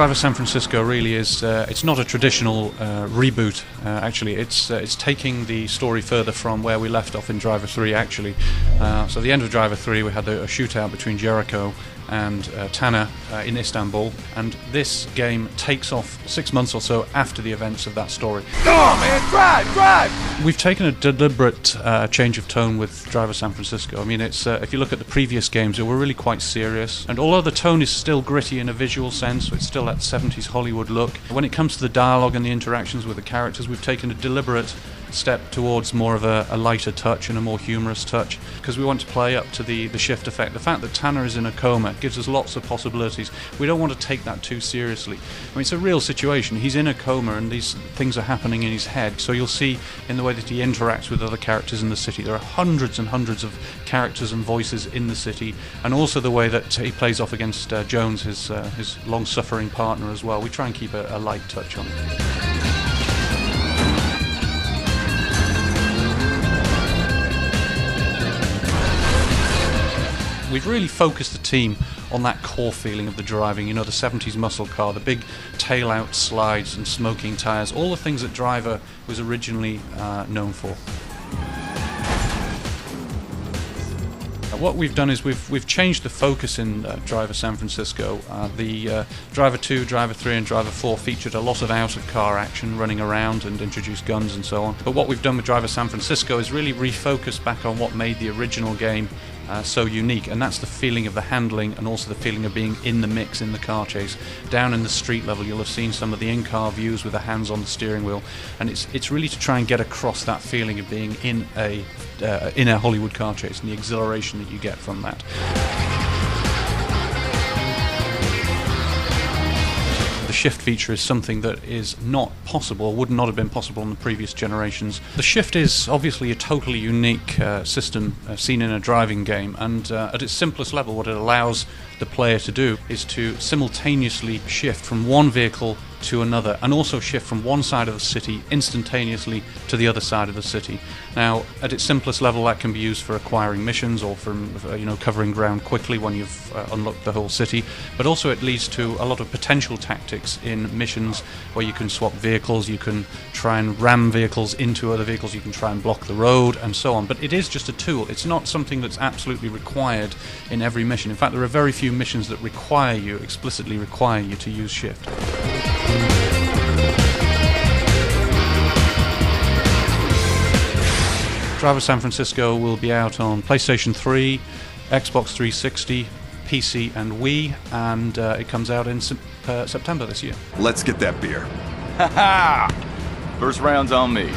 Driver San Francisco really is, it's not a traditional reboot, actually. It's taking the story further from where we left off in Driver 3, actually. So at the end of Driver 3, we had a shootout between Jericho and Tanner in Istanbul, and this game takes off 6 months or so after the events of that story. Go on, man, drive! We've taken a deliberate change of tone with Driver San Francisco. I mean, it's if you look at the previous games, they were really quite serious, and although the tone is still gritty in a visual sense, so it's still that 70s Hollywood look, when it comes to the dialogue and the interactions with the characters, we've taken a deliberate step towards more of a lighter touch and a more humorous touch, because we want to play up to the shift effect. The fact that Tanner is in a coma gives us lots of possibilities. We don't want to take that too seriously. I mean, it's a real situation. He's in a coma and these things are happening in his head, so you'll see in the way that he interacts with other characters in the city. There are hundreds and hundreds of characters and voices in the city, and also the way that he plays off against Jones, his long-suffering partner as well. We try and keep a light touch on it. We've really focused the team on that core feeling of the driving, you know, the 70s muscle car, the big tail-out slides and smoking tyres, all the things that Driver was originally known for. What we've done is we've changed the focus in Driver San Francisco. The Driver 2, Driver 3 and Driver 4 featured a lot of out-of-car action, running around and introduced guns and so on. But what we've done with Driver San Francisco is really refocus back on what made the original game so unique, and that's the feeling of the handling and also the feeling of being in the mix in the car chase. Down in the street level, you'll have seen some of the in-car views with the hands on the steering wheel, and it's really to try and get across that feeling of being in a Hollywood car chase and the exhilaration that you get from that. The shift feature is something that is not possible, would not have been possible in the previous generations. The shift is obviously a totally unique system seen in a driving game, and at its simplest level, what it allows the player to do is to simultaneously shift from one vehicle to another, and also shift from one side of the city instantaneously to the other side of the city. Now, at its simplest level, that can be used for acquiring missions or from covering ground quickly when you've unlocked the whole city. But also, it leads to a lot of potential tactics in missions where you can swap vehicles, you can try and ram vehicles into other vehicles, you can try and block the road, and so on. But it is just a tool. It's not something that's absolutely required in every mission. In fact, there are very few missions that explicitly require you to use shift. Driver San Francisco will be out on PlayStation 3, Xbox 360, PC and Wii, and it comes out in September this year. Let's get that beer. Ha ha! First round's on me.